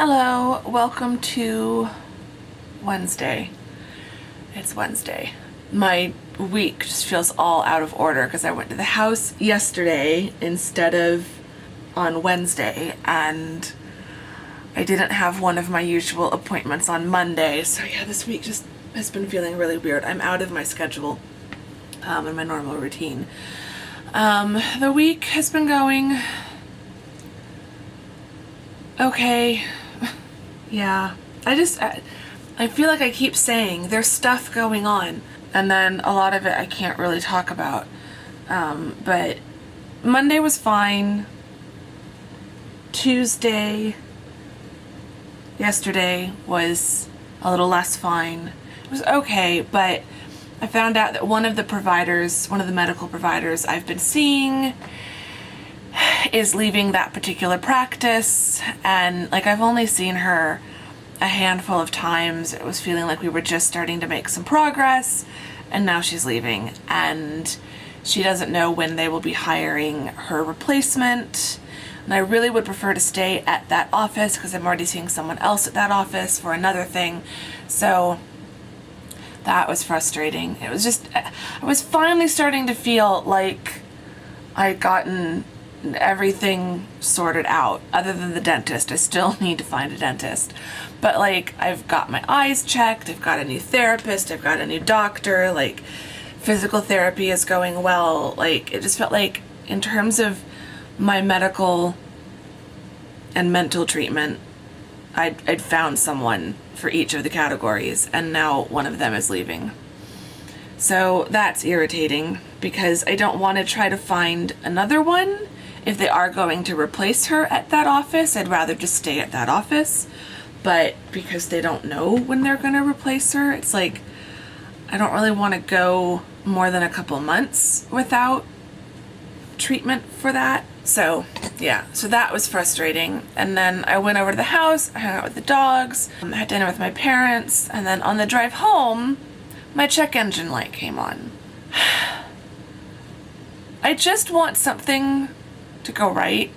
Hello, welcome to Wednesday. It's Wednesday. My week just feels all out of order because I went to the house yesterday instead of on Wednesday, and I didn't have one of my usual appointments on Monday. So yeah, this week just has been feeling really weird. I'm out of my schedule and my normal routine. The week has been going okay. Yeah, I feel like I keep saying there's stuff going on, and then a lot of it I can't really talk about. But Monday was fine. Tuesday, yesterday, was a little less fine. It was okay, but I found out that one of the medical providers I've been seeing is leaving that particular practice, and I've only seen her a handful of times. It was feeling like we were just starting to make some progress, and now she's leaving, and she doesn't know when they will be hiring her replacement. And I really would prefer to stay at that office because I'm already seeing someone else at that office for another thing. So that was frustrating. It was just, I was finally starting to feel like I'd gotten everything sorted out, other than the dentist. I still need to find a dentist, but I've got my eyes checked, I've got a new therapist, I've got a new doctor, physical therapy is going well. It just felt like in terms of my medical and mental treatment, I'd found someone for each of the categories, and now one of them is leaving. So that's irritating because I don't want to try to find another one. If they are going to replace her at that office, I'd rather just stay at that office. But because they don't know when they're going to replace her, it's I don't really want to go more than a couple months without treatment for that. So yeah, so that was frustrating. And then I went over to the house, I hung out with the dogs, I had dinner with my parents, and then on the drive home, my check engine light came on. I just want something to go right.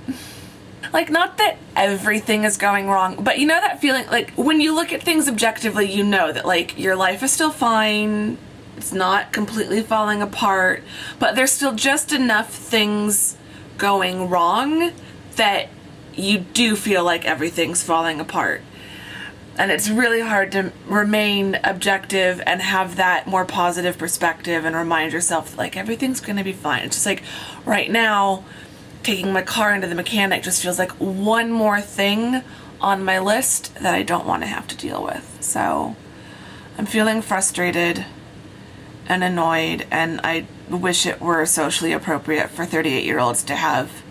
Not that everything is going wrong, but you know that feeling, when you look at things objectively, you know that your life is still fine, it's not completely falling apart, but there's still just enough things going wrong that you do feel like everything's falling apart. And it's really hard to remain objective and have that more positive perspective and remind yourself that everything's gonna be fine. It's just right now, taking my car into the mechanic just feels like one more thing on my list that I don't want to have to deal with. So I'm feeling frustrated and annoyed, and I wish it were socially appropriate for 38-year-olds to have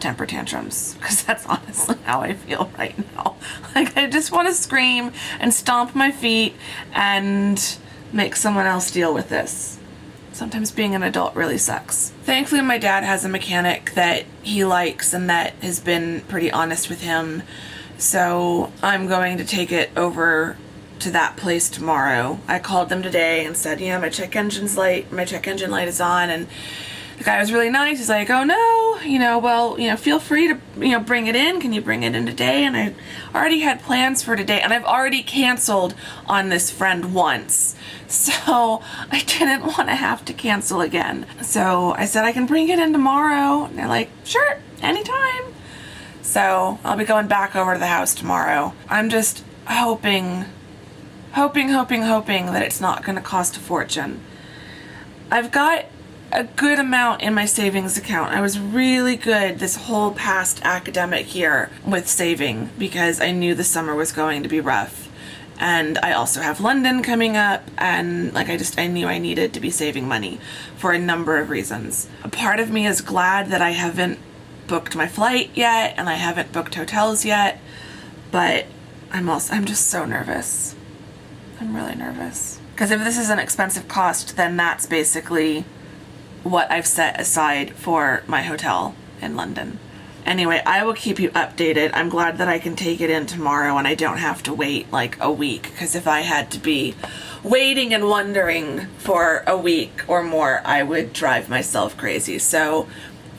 temper tantrums, because that's honestly how I feel right now. I just want to scream and stomp my feet and make someone else deal with this. Sometimes being an adult really sucks. Thankfully, my dad has a mechanic that he likes and that has been pretty honest with him. So I'm going to take it over to that place tomorrow. I called them today and said, yeah, my check engine light is on, and the guy was really nice. He's like, oh no, feel free to, bring it in. Can you bring it in today? And I already had plans for today, and I've already canceled on this friend once. So I didn't want to have to cancel again. So I said I can bring it in tomorrow. And they're like, sure, anytime. So I'll be going back over to the house tomorrow. I'm just hoping that it's not going to cost a fortune. I've got a good amount in my savings account. I was really good this whole past academic year with saving because I knew the summer was going to be rough. And I also have London coming up, and I knew I needed to be saving money for a number of reasons. A part of me is glad that I haven't booked my flight yet and I haven't booked hotels yet, but I'm just so nervous. I'm really nervous. Because if this is an expensive cost, then that's basically what I've set aside for my hotel in London. Anyway, I will keep you updated. I'm glad that I can take it in tomorrow and I don't have to wait a week, because if I had to be waiting and wondering for a week or more, I would drive myself crazy. So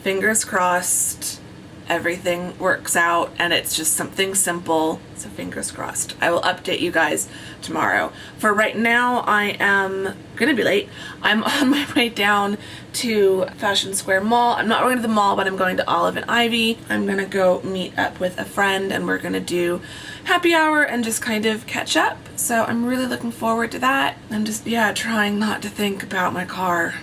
fingers crossed everything works out and it's just something simple. So fingers crossed. I will update you guys tomorrow. For right now, I am gonna be late. I'm on my way down to Fashion Square Mall. I'm not going to the mall, but I'm going to Olive and Ivy. I'm gonna go meet up with a friend and we're gonna do happy hour and just kind of catch up. So I'm really looking forward to that. I'm just, trying not to think about my car.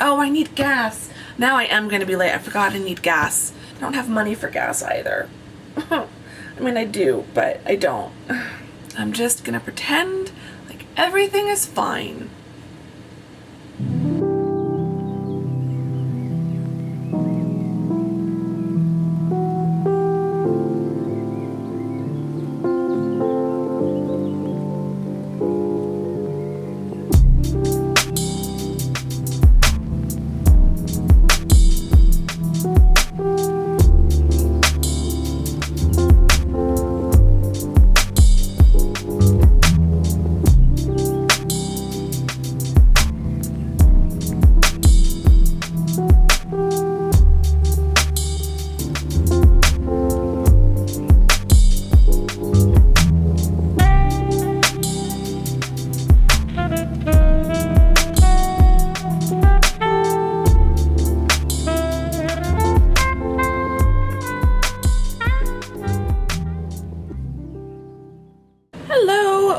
Oh, I need gas. Now I am gonna be late. I forgot I need gas. I don't have money for gas either. I mean, I do, but I don't. I'm just gonna pretend like everything is fine.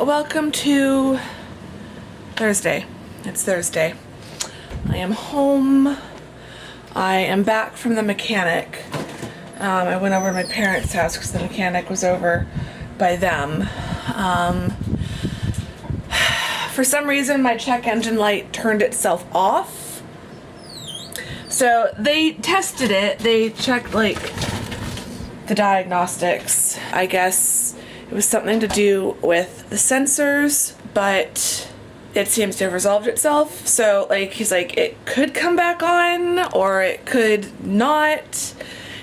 Welcome to Thursday. It's Thursday. I am home. I am back from the mechanic. I went over to my parents' house because the mechanic was over by them. For some reason, my check engine light turned itself off. So they tested it. They checked like the diagnostics. I guess it was something to do with the sensors, but it seems to have resolved itself. So like, he's like, it could come back on or it could not.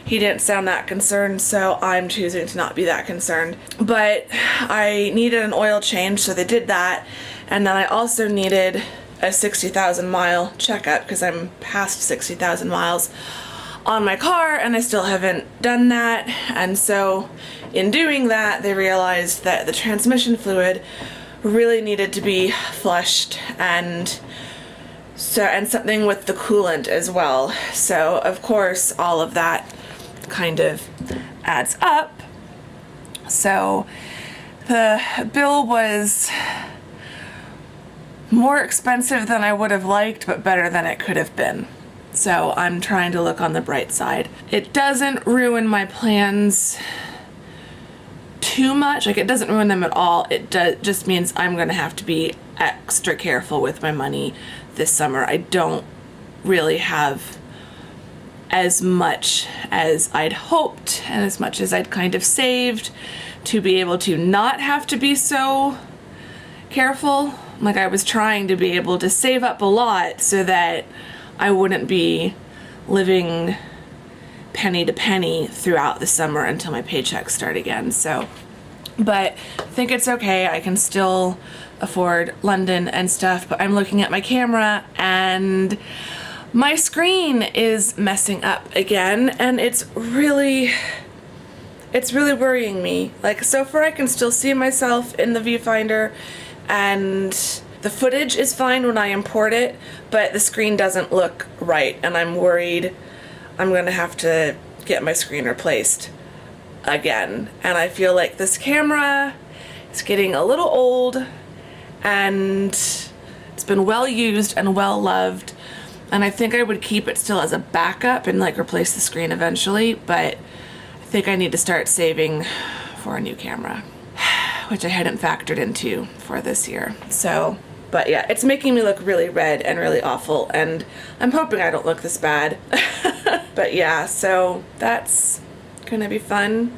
He didn't sound that concerned, so I'm choosing to not be that concerned. But I needed an oil change, so they did that. And then I also needed a 60,000 mile checkup because I'm past 60,000 miles on my car and I still haven't done that. And so in doing that, they realized that the transmission fluid really needed to be flushed and something with the coolant as well. So of course all of that kind of adds up. So the bill was more expensive than I would have liked, but better than it could have been. So I'm trying to look on the bright side. It doesn't ruin my plans too much. Like, it doesn't ruin them at all. It just means I'm gonna have to be extra careful with my money this summer. I don't really have as much as I'd hoped and as much as I'd kind of saved to be able to not have to be so careful. Like, I was trying to be able to save up a lot so that I wouldn't be living penny to penny throughout the summer until my paychecks start again. So, but I think it's okay. I can still afford London and stuff, but I'm looking at my camera and my screen is messing up again, and it's really worrying me. Like, so far I can still see myself in the viewfinder and the footage is fine when I import it, but the screen doesn't look right, and I'm worried I'm gonna have to get my screen replaced again. And I feel like this camera is getting a little old, and it's been well used and well loved, and I think I would keep it still as a backup and like replace the screen eventually, but I think I need to start saving for a new camera, which I hadn't factored into for this year. So, but yeah, it's making me look really red and really awful, and I'm hoping I don't look this bad. But yeah, so that's gonna be fun.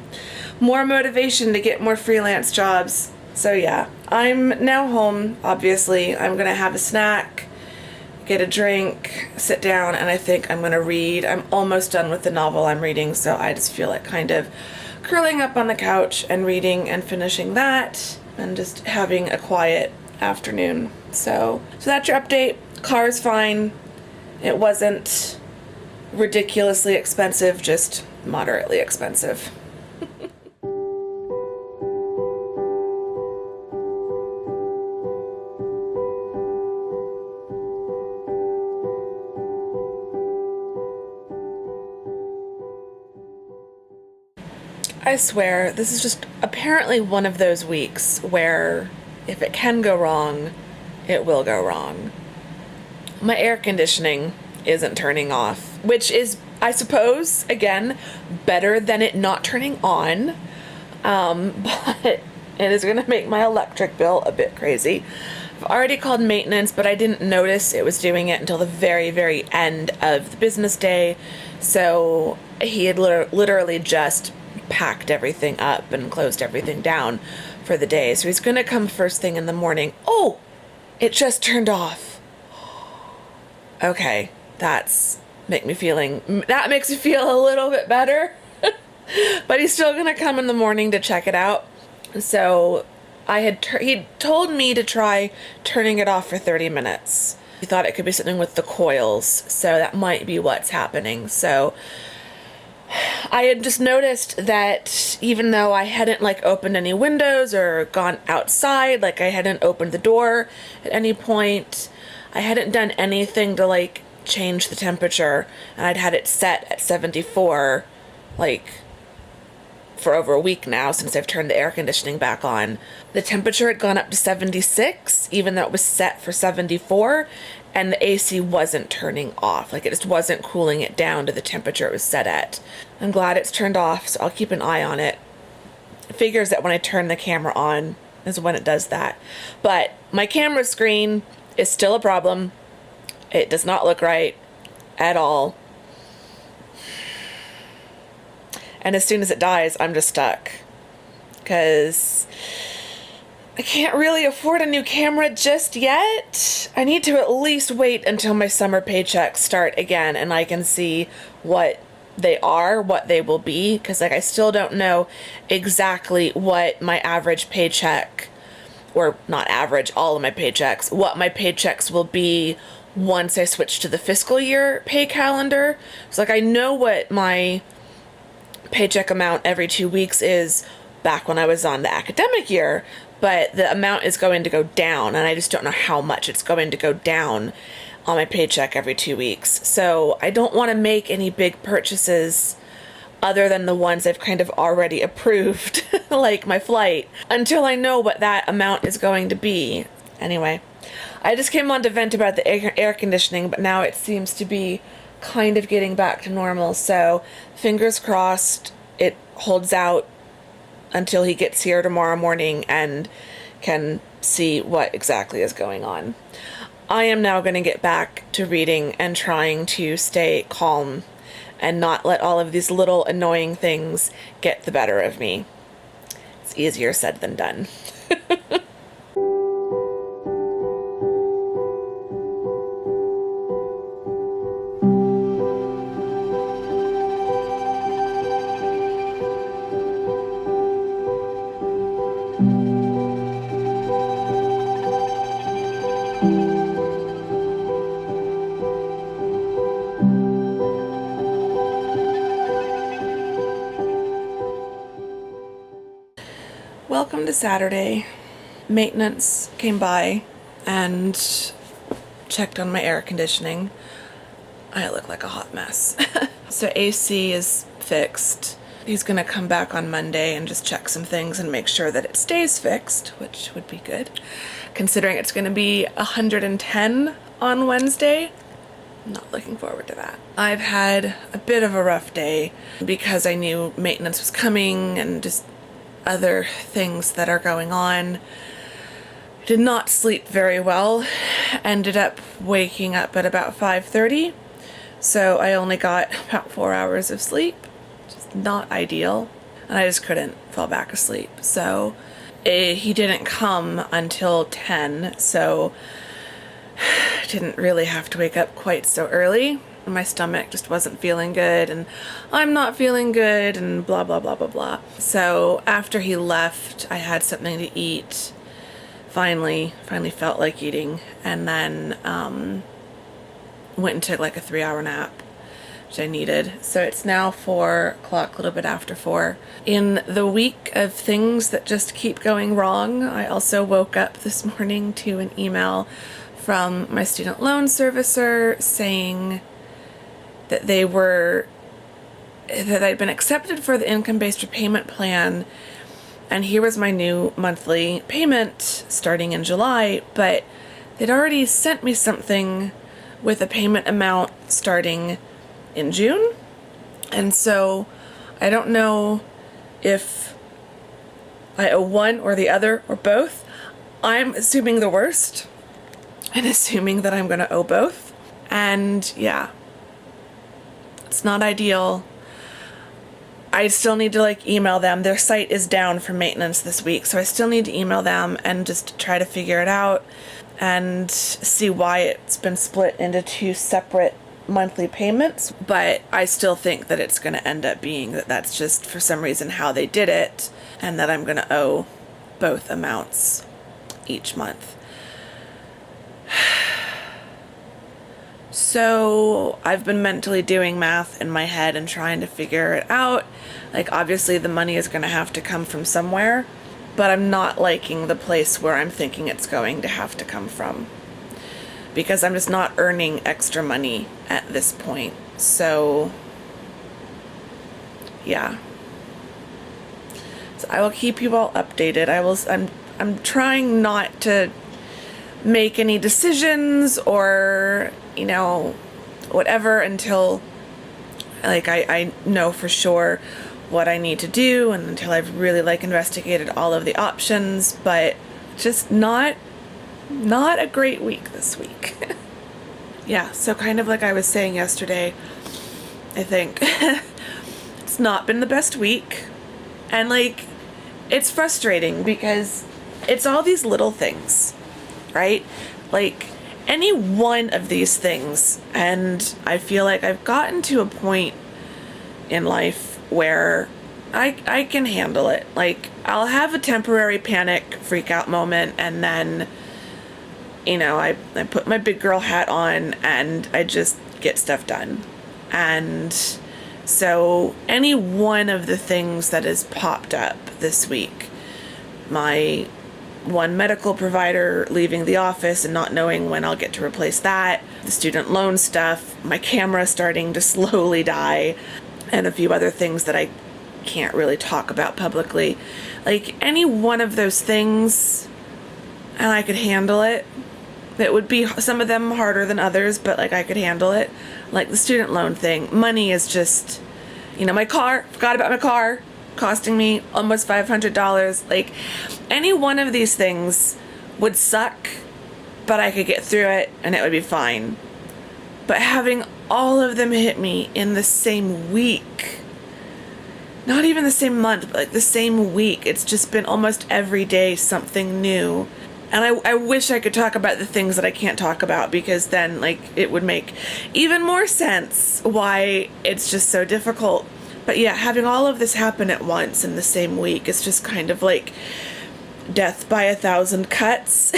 More motivation to get more freelance jobs. So yeah, I'm now home, obviously. I'm gonna have a snack, get a drink, sit down, and I think I'm gonna read. I'm almost done with the novel I'm reading, so I just feel like kind of curling up on the couch and reading and finishing that and just having a quiet afternoon. So that's your update. Car's fine. It wasn't ridiculously expensive, just moderately expensive. I swear, this is just apparently one of those weeks where if it can go wrong, it will go wrong. My air conditioning isn't turning off, which is, I suppose, again, better than it not turning on. But it is going to make my electric bill a bit crazy. I've already called maintenance, but I didn't notice it was doing it until the very, very end of the business day. So he had literally just packed everything up and closed everything down for the day. So he's going to come first thing in the morning. Oh, it just turned off. Okay, that makes me feel a little bit better. But he's still going to come in the morning to check it out. So he told me to try turning it off for 30 minutes. He thought it could be something with the coils, so that might be what's happening. So I had just noticed that even though I hadn't opened any windows or gone outside, I hadn't opened the door at any point, I hadn't done anything to change the temperature, and I'd had it set at 74 for over a week now since I've turned the air conditioning back on. The temperature had gone up to 76, even though it was set for 74, and the AC wasn't turning off. It just wasn't cooling it down to the temperature it was set at. I'm glad it's turned off, so I'll keep an eye on it. It figures that when I turn the camera on is when it does that. But my camera screen is still a problem. It does not look right at all. And as soon as it dies, I'm just stuck. Because I can't really afford a new camera just yet. I need to at least wait until my summer paychecks start again and I can see what they are, what they will be. Because I still don't know exactly what my average paycheck, or not average, all of my paychecks, what my paychecks will be once I switch to the fiscal year pay calendar. So I know what my paycheck amount every 2 weeks is back when I was on the academic year, but the amount is going to go down, and I just don't know how much it's going to go down on my paycheck every 2 weeks. So I don't want to make any big purchases other than the ones I've kind of already approved, like my flight, until I know what that amount is going to be. Anyway, I just came on to vent about the air conditioning, but now it seems to be kind of getting back to normal, so fingers crossed it holds out until he gets here tomorrow morning and can see what exactly is going on. I am now going to get back to reading and trying to stay calm and not let all of these little annoying things get the better of me. It's easier said than done. Welcome to Saturday. Maintenance came by and checked on my air conditioning. I look like a hot mess. So AC is fixed. He's gonna come back on Monday and just check some things and make sure that it stays fixed, which would be good, considering it's gonna be 110 on Wednesday. I'm not looking forward to that. I've had a bit of a rough day because I knew maintenance was coming and just other things that are going on. Did not sleep very well. Ended up waking up at about 5:30. So I only got about 4 hours of sleep. Just not ideal. And I just couldn't fall back asleep. So he didn't come until 10. So I didn't really have to wake up quite so early. My stomach just wasn't feeling good, and I'm not feeling good, and blah, blah, blah, blah, blah. So after he left, I had something to eat. Finally felt like eating, and then went and took a 3-hour nap. which I needed. So it's now 4 o'clock, a little bit after 4. In the week of things that just keep going wrong, I also woke up this morning to an email from my student loan servicer saying that I'd been accepted for the income-based repayment plan, and here was my new monthly payment starting in July, but they'd already sent me something with a payment amount starting in June. And so I don't know if I owe one or the other or both. I'm assuming the worst and assuming that I'm going to owe both. And yeah, it's not ideal. I still need to email them. Their site is down for maintenance this week, so I still need to email them and just try to figure it out and see why it's been split into 2 separate monthly payments. But I still think that it's going to end up being that that's just for some reason how they did it, and that I'm going to owe both amounts each month. So I've been mentally doing math in my head and trying to figure it out. Obviously the money is going to have to come from somewhere, but I'm not liking the place where I'm thinking it's going to have to come from, because I'm just not earning extra money at this point. So yeah. So I will keep you all updated. I'm trying not to make any decisions or, whatever until I know for sure what I need to do, and until I've really investigated all of the options. But just not a great week this week. Yeah, so kind of like I was saying yesterday, I think it's not been the best week, and it's frustrating because it's all these little things, right? Any one of these things, and I feel like I've gotten to a point in life where I can handle it. I'll have a temporary panic freak out moment, and then I put my big girl hat on and I just get stuff done. And so any one of the things that has popped up this week, my one medical provider leaving the office and not knowing when I'll get to replace that, the student loan stuff, my camera starting to slowly die, and a few other things that I can't really talk about publicly. Any one of those things, and I could handle it. It would be some of them harder than others, but I could handle it. The student loan thing, money is just, my car, forgot about my car, costing me almost $500. Any one of these things would suck, but I could get through it and it would be fine. But having all of them hit me in the same week, not even the same month, but the same week, it's just been almost every day something new. And I wish I could talk about the things that I can't talk about, because then it would make even more sense why it's just so difficult. But yeah, having all of this happen at once in the same week is just kind of death by 1,000 cuts.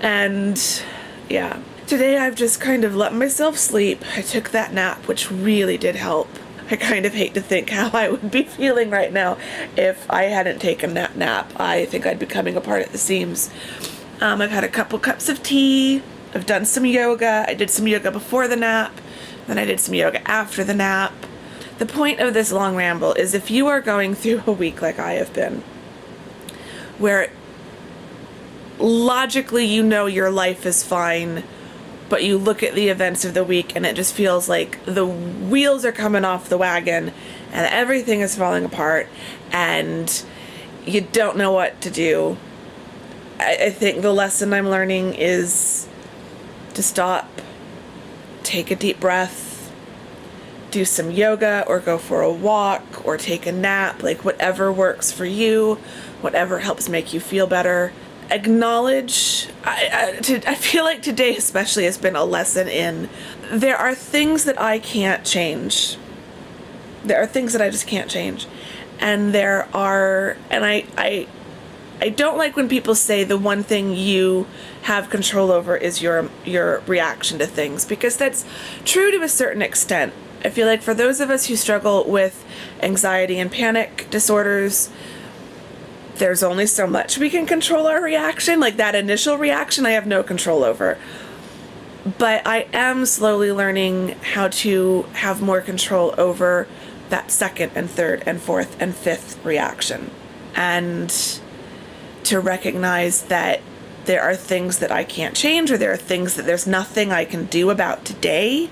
And yeah, today I've just kind of let myself sleep. I took that nap, which really did help. I kind of hate to think how I would be feeling right now if I hadn't taken that nap. I think I'd be coming apart at the seams. I've had a couple cups of tea. I've done some yoga. I did some yoga before the nap. Then I did some yoga after the nap. The point of this long ramble is, if you are going through a week like I have been, where logically your life is fine, but you look at the events of the week and it just feels like the wheels are coming off the wagon and everything is falling apart and you don't know what to do, I think the lesson I'm learning is to stop, take a deep breath, do some yoga or go for a walk or take a nap, whatever works for you, whatever helps make you feel better. Acknowledge, I feel like today especially has been a lesson in, there are things that I can't change. There are things that I just can't change. And I don't like when people say the one thing you have control over is your reaction to things, because that's true to a certain extent. I feel like for those of us who struggle with anxiety and panic disorders, there's only so much we can control our reaction. Like that initial reaction, I have no control over. But I am slowly learning how to have more control over that second and third and fourth and fifth reaction. And to recognize that there are things that I can't change, or there are things that there's nothing I can do about today.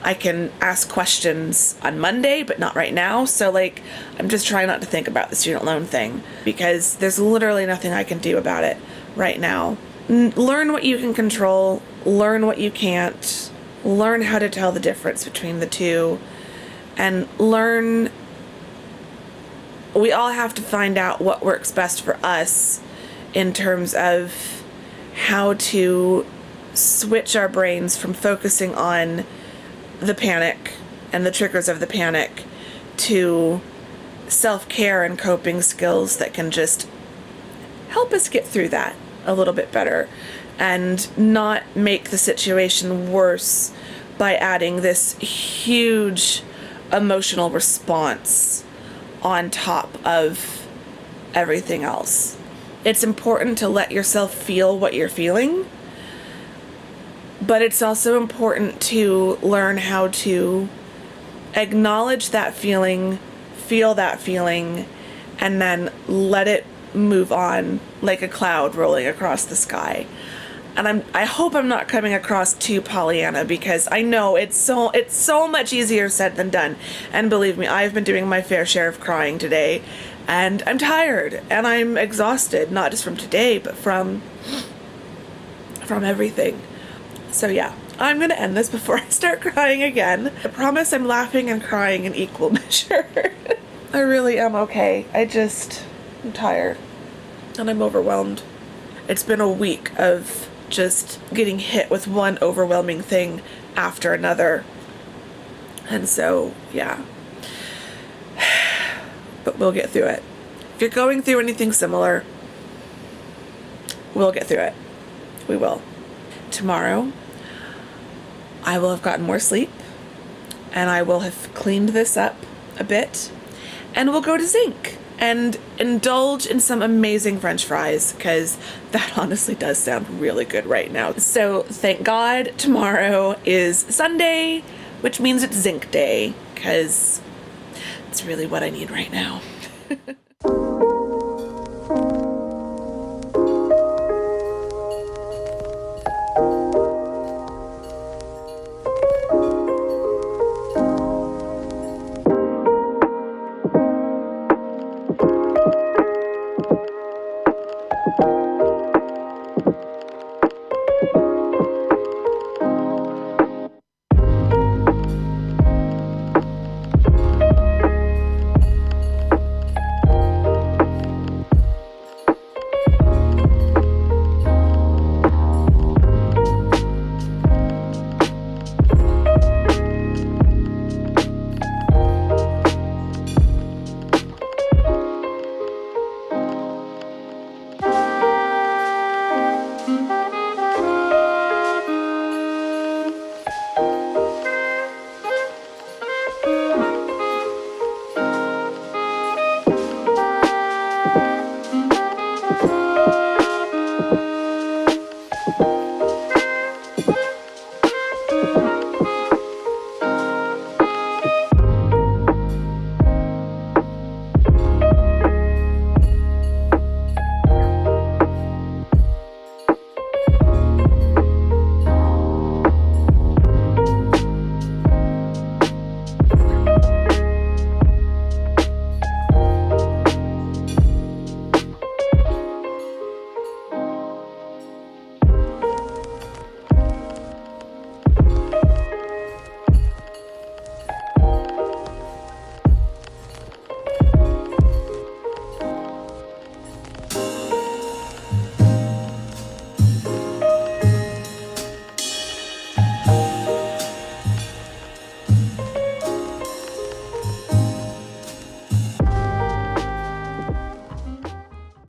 I can ask questions on Monday, but not right now. So like, I'm just trying not to think about the student loan thing because there's literally nothing I can do about it right now. Learn what you can control, learn what you can't, learn how to tell the difference between the two, and learn. We all have to find out what works best for us in terms of how to switch our brains from focusing on the panic and the triggers of the panic to self-care and coping skills that can just help us get through that a little bit better and not make the situation worse by adding this huge emotional response on top of everything else. It's important to let yourself feel what you're feeling, but it's also important to learn how to acknowledge that feeling, feel that feeling, and then let it move on like a cloud rolling across the sky. And I hope I'm not coming across too Pollyanna, because I know it's so much easier said than done. And believe me, I've been doing my fair share of crying today, and I'm tired and I'm exhausted, not just from today, but from everything. So yeah, I'm gonna end this before I start crying again. I promise I'm laughing and crying in equal measure. I really am okay. I'm tired and I'm overwhelmed. It's been a week of just getting hit with one overwhelming thing after another. And so, yeah. But we'll get through it. If you're going through anything similar, we'll get through it. We will. Tomorrow, I will have gotten more sleep, and I will have cleaned this up a bit, and we'll go to Zinc and indulge in some amazing French fries, because that honestly does sound really good right now. So thank God tomorrow is Sunday, which means it's Zinc Day, because it's really what I need right now.